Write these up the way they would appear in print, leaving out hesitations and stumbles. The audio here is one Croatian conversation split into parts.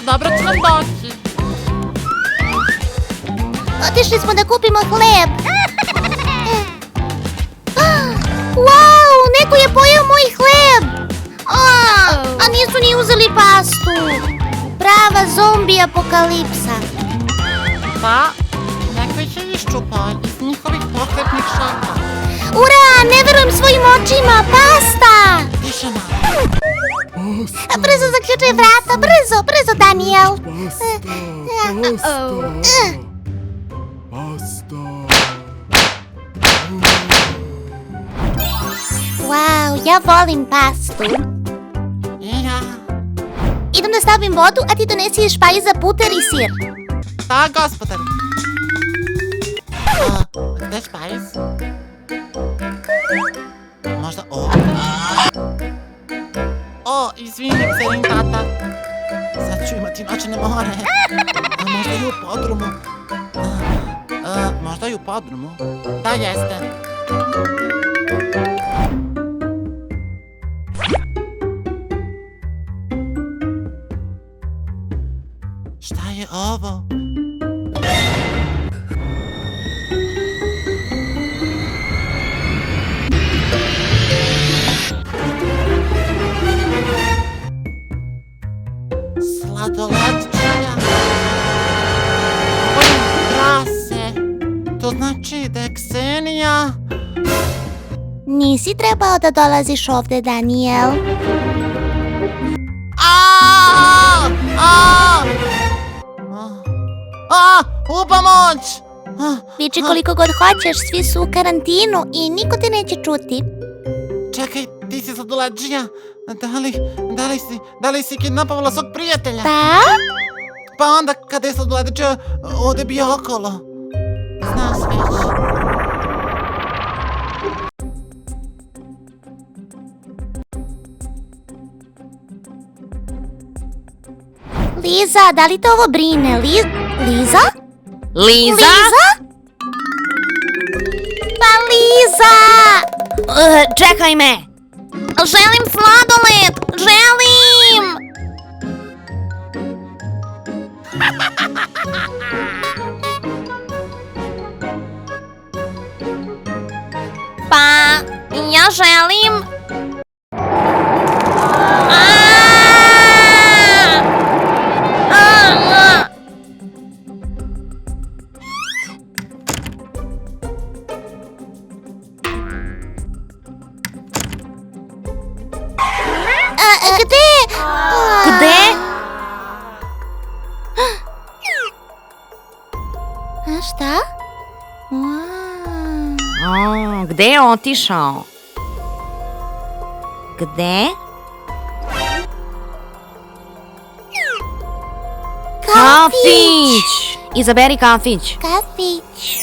Dobro će nam doći. Otišli smo da kupimo hleb. Wow, neko je pojeo moj hleb. A nisu ni uzeli pastu. Prava zombi apokalipsa. Pa, neko ih je iščupao iz njihovih pokretnih šaka. Ura, ne verujem svojim očima, pasta! Tiše malo. Brzo zaključaj vrata, brzo, Daniel. Wow, ja volim pastu. I ja. Idem da stavim vodu, a ti donesi špajz za puter i sir. Da, gospodar. Gde špajz? Možda ovdje? Izvini, Kserin tata. Sad ću imati noćne more. Možda i u podrumu. Možda i u podrumu. Da, jeste. Šta je ovo? Sladolatčija. Prase. To znači da je Ksenija. Nisi trebao da dolaziš ovde, Daniel. U pomoć! Viči koliko god hoćeš, svi su u karantinu i niko te neće čuti. Čekaj, ti si sladolatčija. Da li si kidnapovala svog prijatelja? Da? Pa onda kada je sladolatčija ovde bio okolo. Znaš već. Liza, da li te ovo brine? Liza? Liza? Liza? Pa Liza! Čekaj me! Želim sladoled! Želim! Pa, ja želim... Gde? A šta? Gde je otišao? Gde? Kafić! Izaberi kafić. Kafić.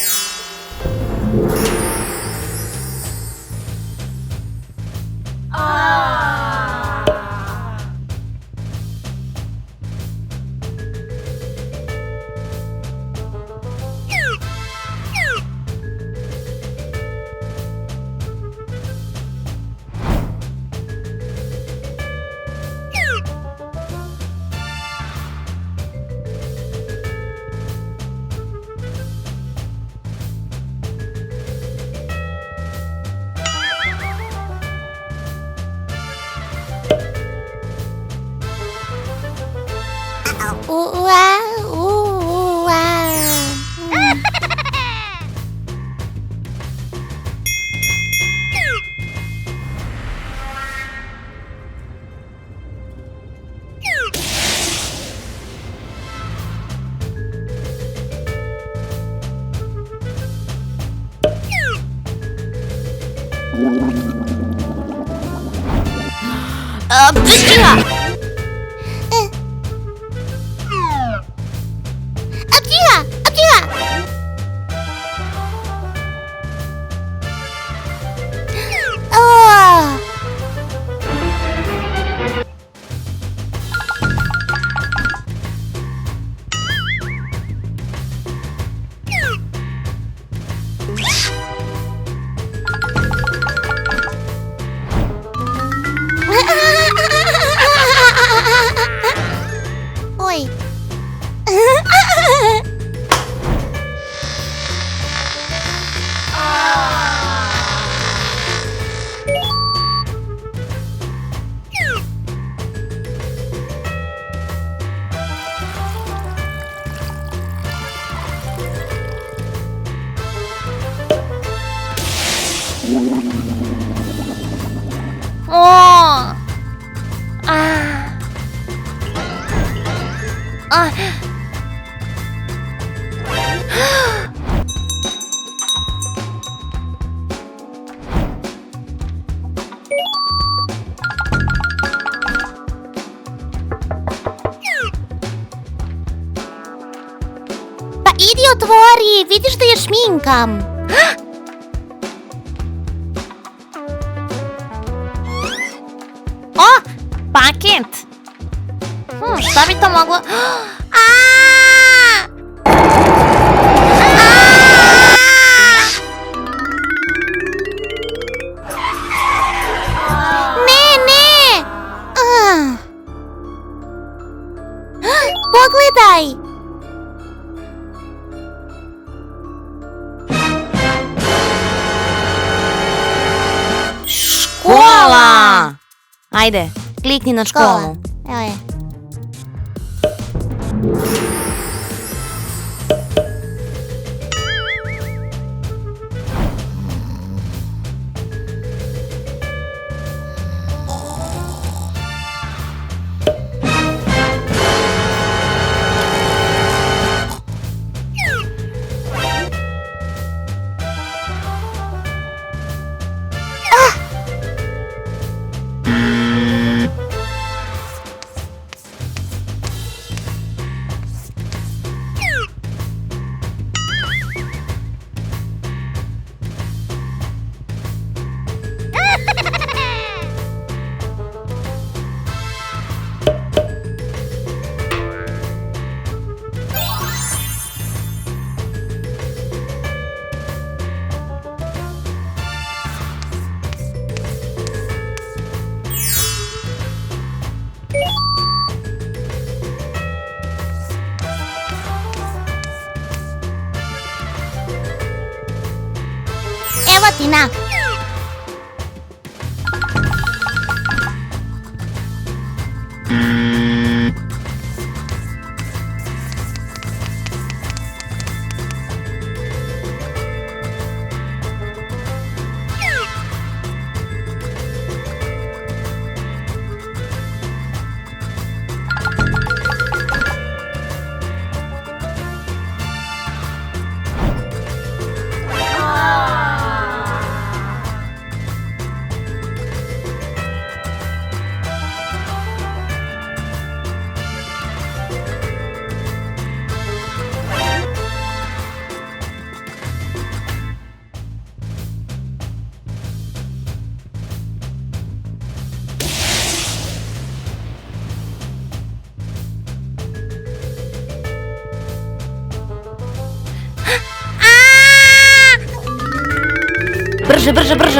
Aptija! Otvori, vidiš da je šminkam. O, paket. Šta bi to moglo? Ne. Pogledaj. Škola! Ajde, klikni na školu. Evo je. Evo ti na.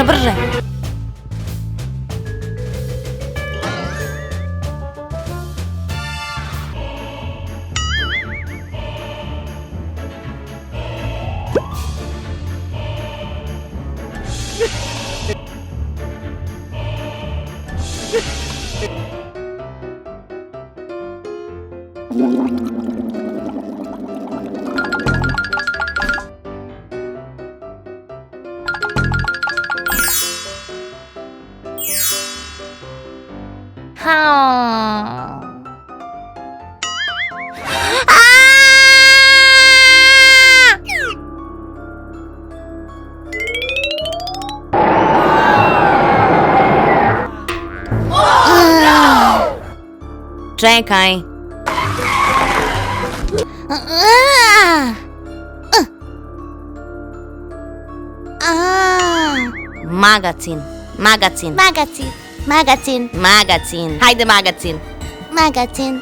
Brže. Čekaj. Magacin. Hajde, magacin. Magacin.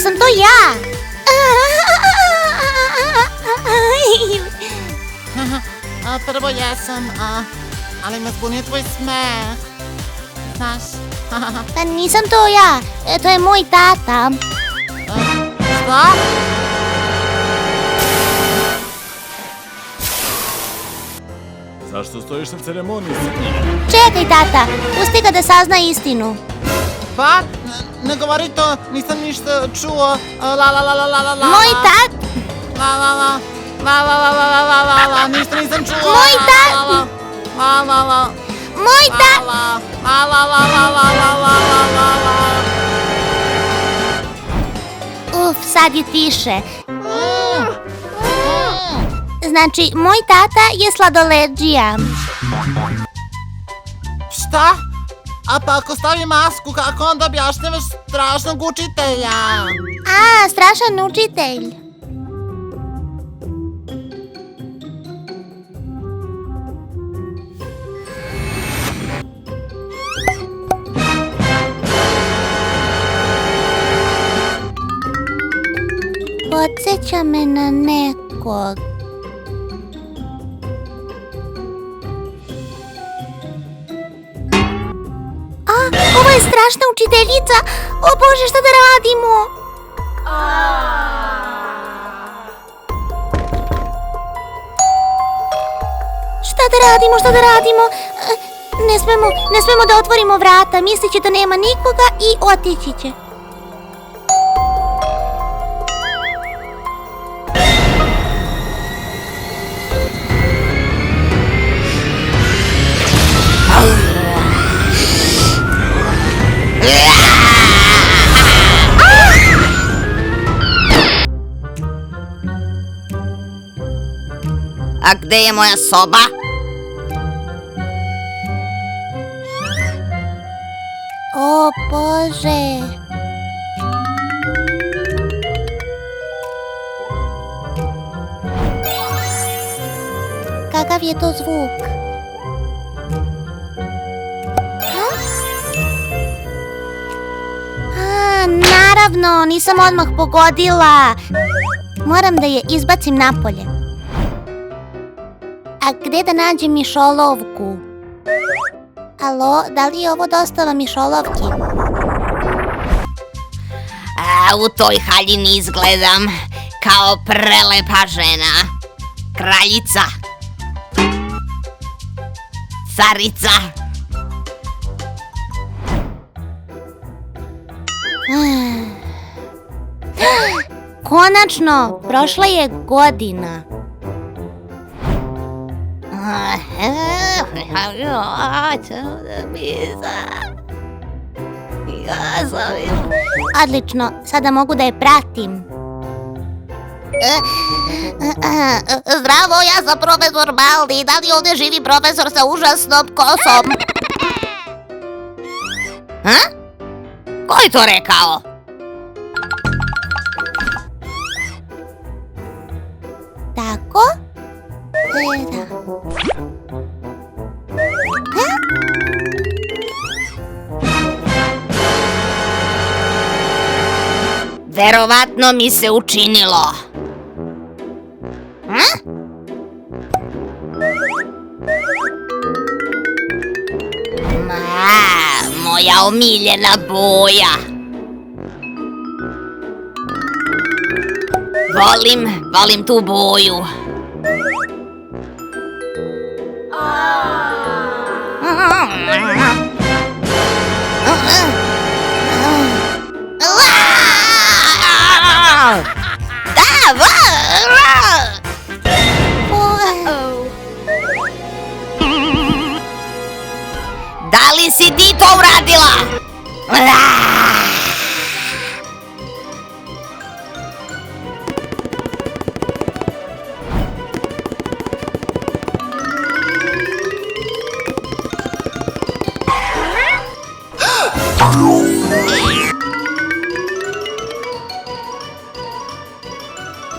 Jesam to ja. Prvo jesam, ali me zbunio tvoj smeh. Znaš? Pa nisam to ja, to je moj tata. Šta? Zašto stojiš na ceremoniji? Čekaj, tata, pusti ga da sazna istinu. Pa? Ne govori to, nisam ništa čuo. Moj tat... Ništa nisam čuo. Moj tati! Moj tat... Uf, sad je tiše. Znači, moj tata je sladoledžija. Šta? A pa ako stavi masku, kako onda objašnjavaš strašnog učitelja? A, strašan učitelj. Podsjeća me na nekog. Ovo je strašna učiteljica. O Bože, šta da radimo? Šta da radimo? Ne smemo da otvorimo vrata. Mislit će da nema nikoga i otići će. A gde je moja soba? O Bože. Kakav je to zvuk? Naravno, nisam odmah pogodila. Moram da je izbacim napolje. A gde da nađem mišolovku? Alo, da li je ovo dostava mišolovki? U toj haljini izgledam kao prelepa žena. Kraljica. Carica. Konačno, prošla je godina. Odlično, sada mogu da je pratim. Zdravo, ja sam profesor Baldi. Da li ovdje živi profesor sa užasnom kosom? Ko je to rekao? Tako? Da. Verovatno mi se učinilo. Moja omiljena boja. Volim tu boju. Da li si ti to uradila?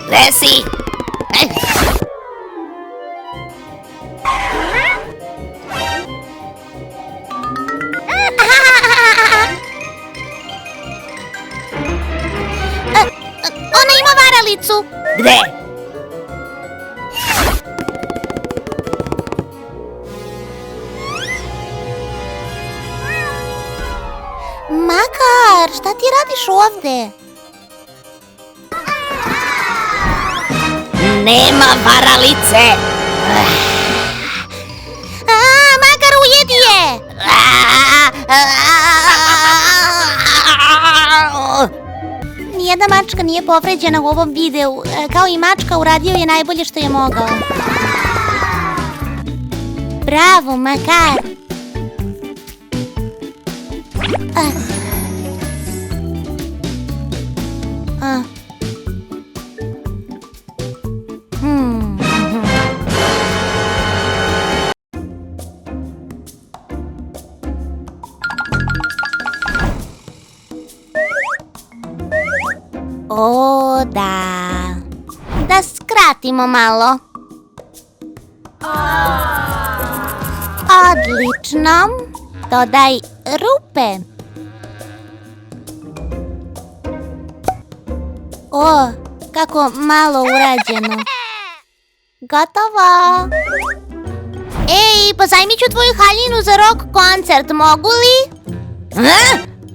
Gde si? Ona ima varalicu. Gde? Makar, šta ti radiš ovde? Nema varalice. Makar, ujedi je. Nijedna mačka nije povređena u ovom videu. Kao i mačka, uradio je najbolje što je mogao. Bravo, Makar. O, da. Da skratimo malo. Odlično. Dodaj rupe. O, kako malo urađeno. Gotovo. Ej, pozajmit ću tvoju haljinu za rock koncert, mogu li?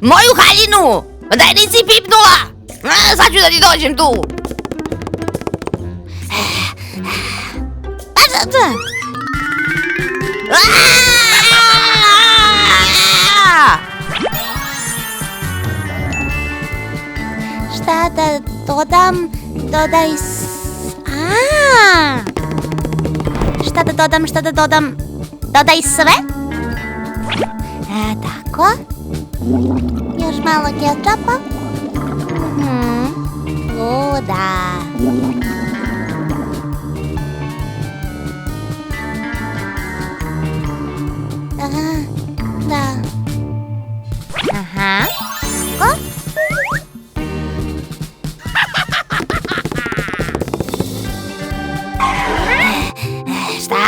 Moju haljinu! Da je nisi pipnula! Sad ću da ti dođem tu! Šta da dodam? Dodaj Šta da dodam? Dodaj sve? Tako. Još malo ketčapa. O, da. Da. Aha. Ko? Šta?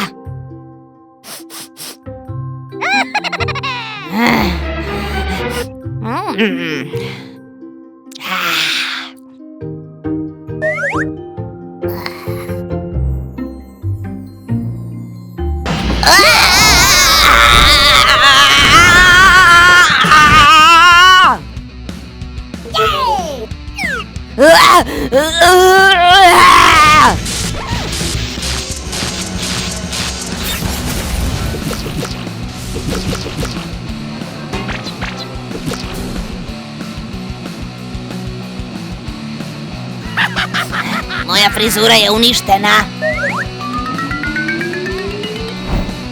Moja frizura je uništena.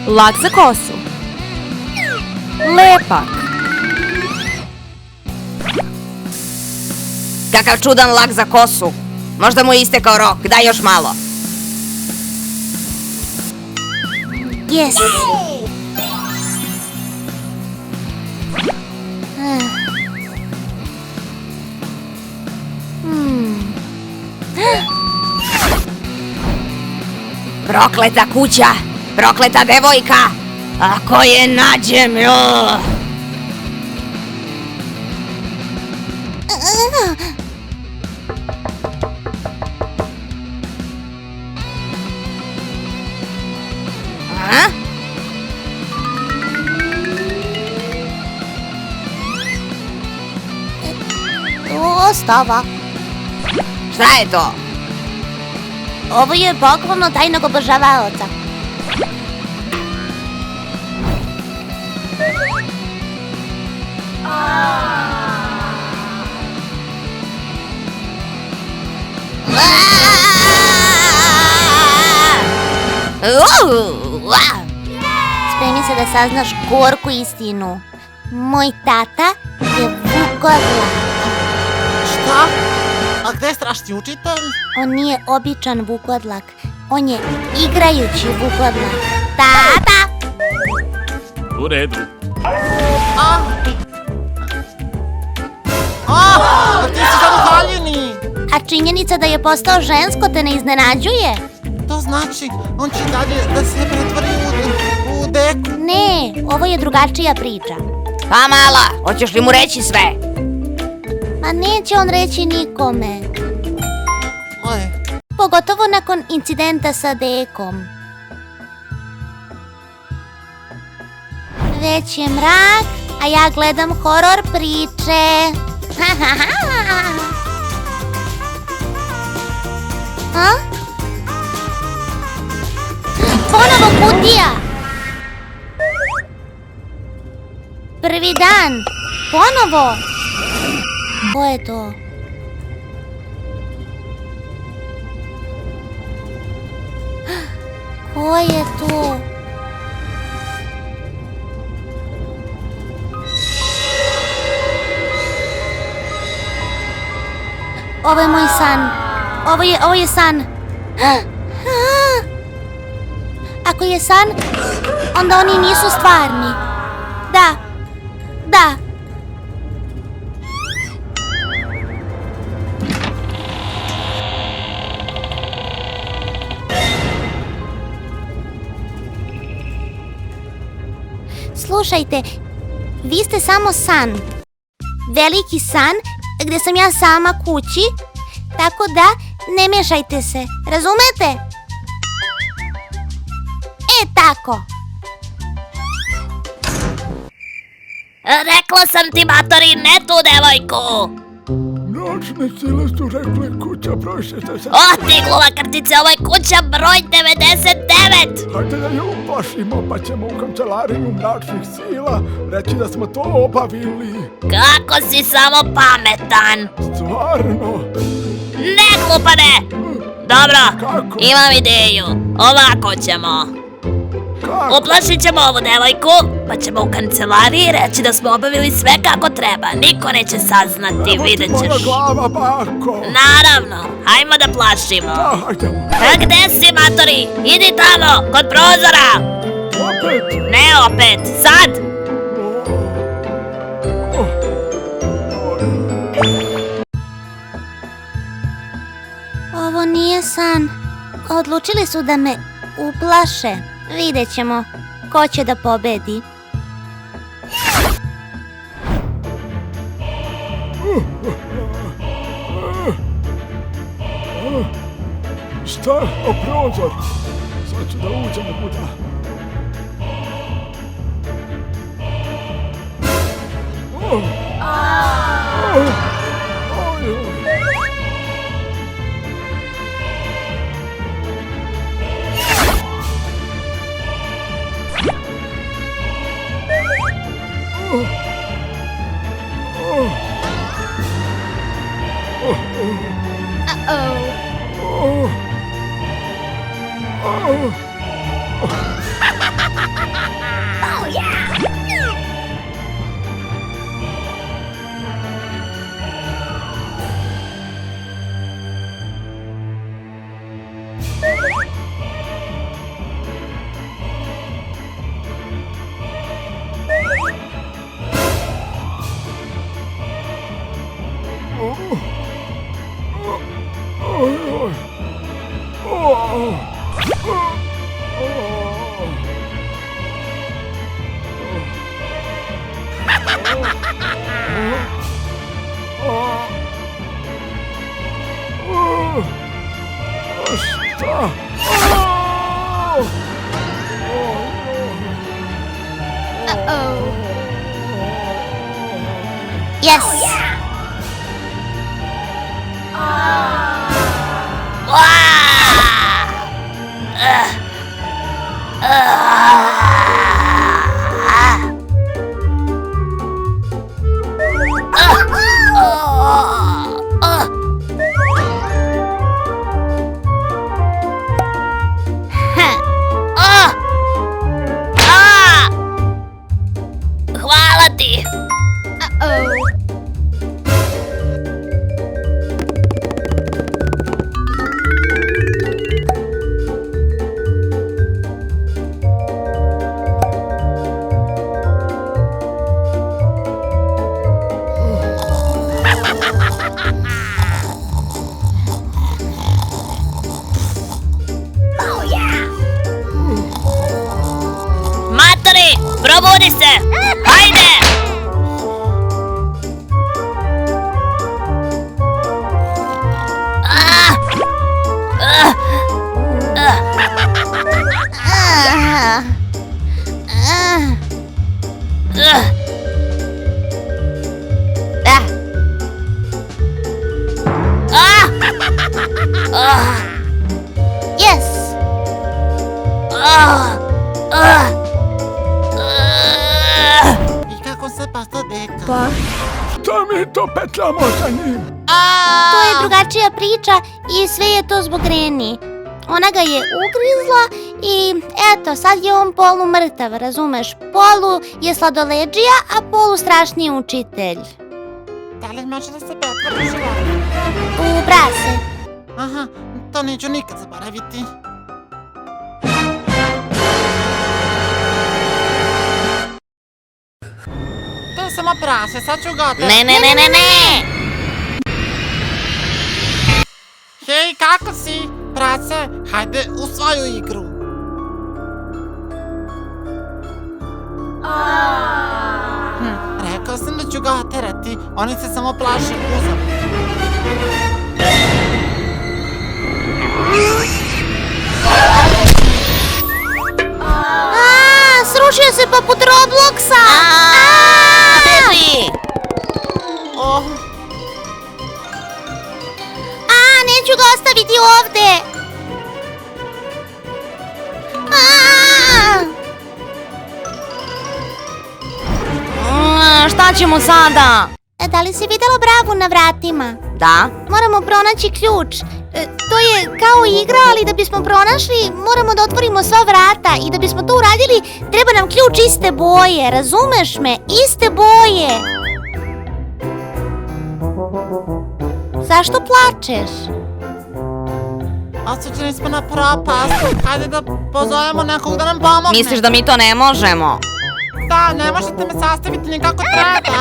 Lak za kosu. Lepak. Kakav čudan lak za kosu. Možda mu je istekao rok, daj još malo. Yes. Prokleta kuća, prokleta devojka. Ako je nađem, Ostava. Šta je to? Ovo je poklon od tajnog obožavaoca. Spremi se da saznaš gorku istinu. Moj tata je vukodlak. Šta? A gde je strašni učitelj? On nije običan vukodlak. On je igrajući vukodlak. Tata! U redu. Ti si sad u haljini. A činjenica da je postao žensko te ne iznenađuje? To znači, on će dalje da se pretvori u deku. Ne, ovo je drugačija priča. Pa mala, hoćeš li mu reći sve? Ma neće on reći nikome. nakon incidenta sa dekom. Već je mrak, a ja gledam horor priče. A? Ponovo kutija! Prvi dan! Ponovo! Ko je to? Ko je to? Ovo je moj san. Ovo je san. Ako je san, onda oni nisu stvarni. Da. Da. Slušajte, vi ste samo san. Veliki san gdje sam ja sama kući, tako da ne miješajte se, razumete? Tako. Rekla sam ti, matori, ne tu devojku! Noćne sile su rekle kuća broj 60. Otiglula kartice, ovo je kuća broj 99! Hajde da ju uplašimo, pa ćemo u kancelariju mračnih sila reći da smo to obavili. Kako si samo pametan! Stvarno? Ne, glupane! Dobro, Kako? imam ideju. Ovako ćemo. Kako? Uplašit ćemo ovu devojku, pa ćemo u kancelariji reći da smo obavili sve kako treba. Niko neće saznati, Evo ti vidjet moja ćeš. glava, bako. Naravno, hajmo da plašimo. Da, hajdemo. A gde si, matori? Idi tamo, kod prozora! Opet. Ne opet, sad! Ovo nije san. Odlučili su da me uplaše. Vidjet ćemo ko će da pobedi. Šta? O prozor. Sad ću da uđem u buda. Šta? Yes! Hvala ti! mi to petljamo za njim. To je drugačija priča i sve je to zbog Reni. Ona ga je ugrizla i eto, sad je on polu mrtav, razumeš? Polu je sladoleđija, a polu strašni učitelj. Da li može da se petka po životu? U prase. Aha, to neću nikad zaboraviti. To je samo prase, sad ću ga... Ne. Hej, kako si? Prase, hajde u svoju igru. Rekao sam da ću ga oterati, oni se samo plaše uzalud. Srušio se poput Robloxa! Beži! Oh, Neću ga ostaviti ovde! Šta ćemo sada? Da li si vidjela Bravu na vratima? Da? Moramo pronaći ključ. To je kao igra, ali da bismo pronašli, moramo da otvorimo sva vrata i da bismo to uradili, treba nam ključ iste boje, razumeš me? Iste boje! Zašto plačeš? osuđeni smo na propast. Hajde da pozovemo nekog da nam pomogne. Misliš da mi to ne možemo? Da, ne možete me sastaviti ni kako treba.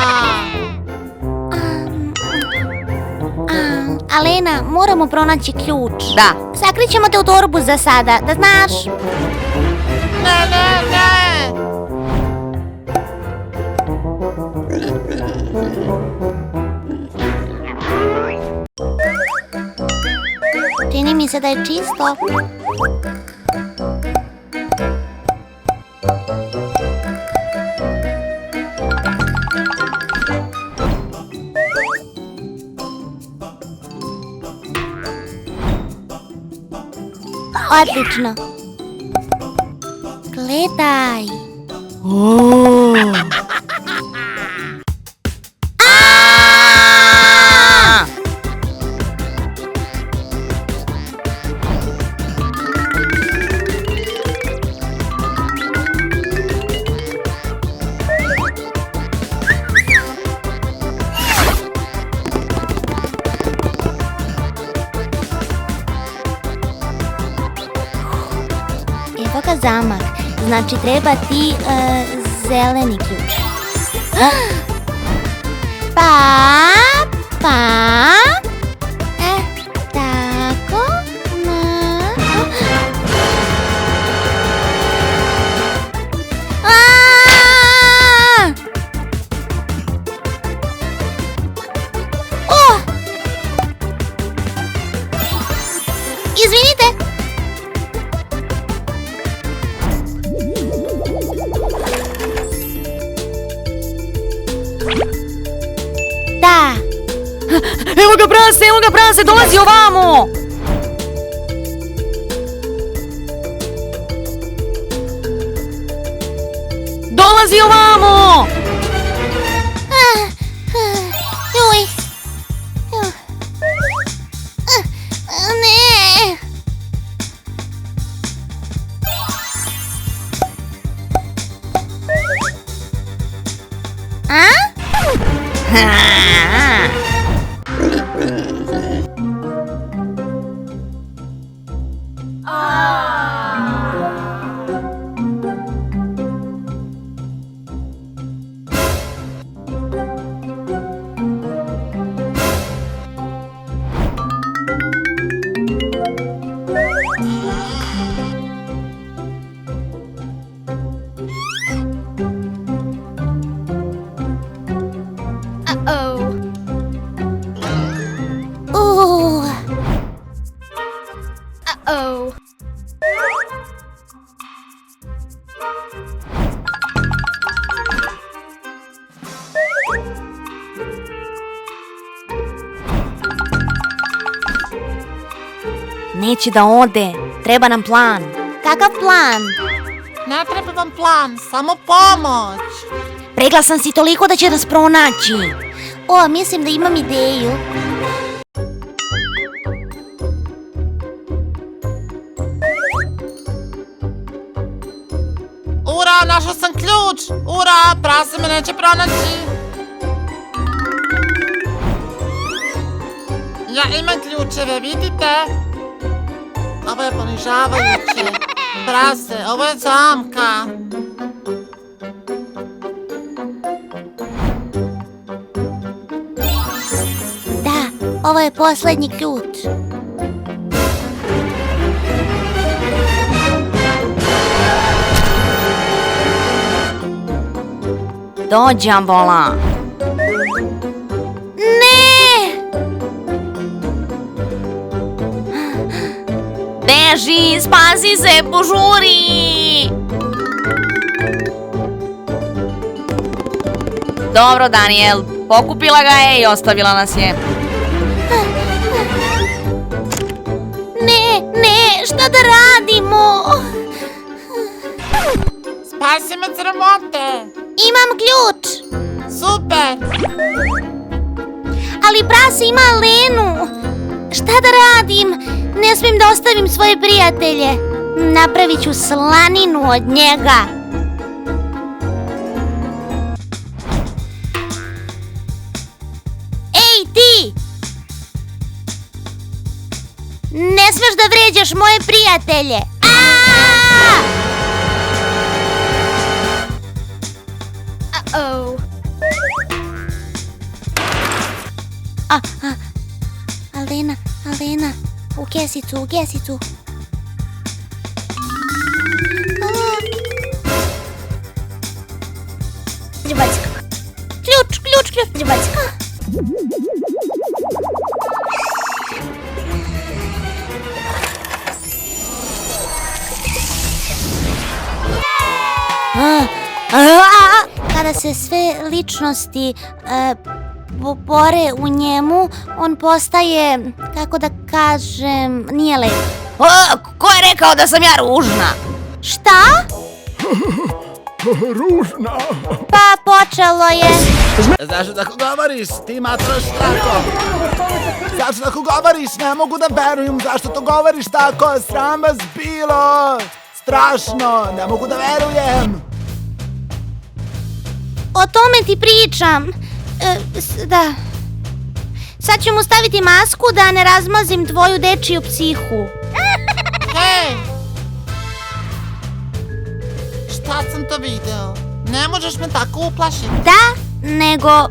Alena, moramo pronaći ključ. Da. Sakrićemo te u torbu za sada, da znaš. Ne. Čini mi se da je čisto. Odlično. Gledaj. Evo ga zamak. Znači treba ti zeleni ključ. Pa. Tako. Izvinite. Da. Evo ga prase, dolazi ovamo! Dolazi ovamo! Joj. Ne. Neće da ode, treba nam plan. Kakav plan? Ne treba vam plan, samo pomoć. Pregla sam si toliko da će nas pronaći. O, mislim da imam ideju. Ura, našao sam ključ! Ura, prase me neće pronaći! Ja imam ključeve, vidite? Ovo je ponižavajuće. Prase, ovo je zamka. Da, ovo je posljednji ključ. Dođi, Ambola. Ne! Beži, spasi se, požuri! Dobro, Daniel, pokupila ga je i ostavila nas je. Ne, šta da radimo? Spasi me crmote! Imam ključ, Super! ali prase ima Lenu. Šta da radim? Ne smijem da ostavim svoje prijatelje. Napravit ću slaninu od njega. Ej, ti! Ne smeš da vređaš moje prijatelje. Uh-oh. Alena, u kesicu. Ključ. Kada se sve ličnosti pore u njemu, on postaje, kako da kažem, nije lep. Ko je rekao da sam ja ružna? Šta? Ružna. Pa počelo je. Zašto tako govoriš? Ti matraš tako. Zašto tako govoriš? Ne mogu da verujem. Zašto to govoriš tako? Sram vas bilo. Strašno. Ne mogu da verujem. O tome ti pričam. Da. Sad ću mu staviti masku da ne razmazim tvoju dečiju psihu. Hej! Šta sam to video? Ne možeš me tako uplašiti. Da, nego...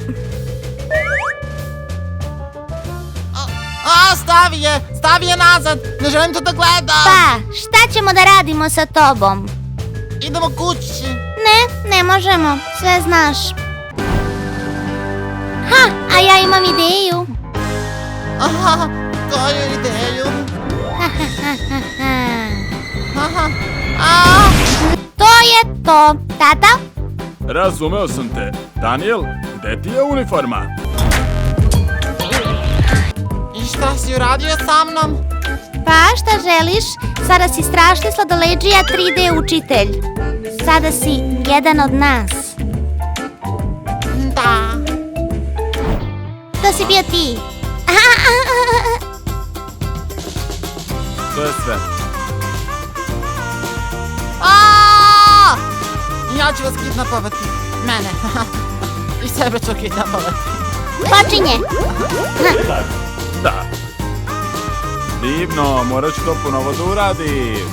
Stavi je nazad. Ne želim to da gledam. Pa, šta ćemo da radimo sa tobom? Idemo kući. Ne možemo, sve znaš. A ja imam ideju. Aha, koju ideju? To je to, tata. Razumeo sam te. Daniel, gde ti je uniforma? I šta si uradio sa mnom? Pa, šta želiš? Sada si strašni sladoledžija 3D učitelj. Sada si jedan od nas. Da. To si bio ti. To je sve. Ja ću vas kidnapovati. Mene. I sebe ću kidnapovati. Počinje. Da. Divno, morat ću to ponovo da uradim.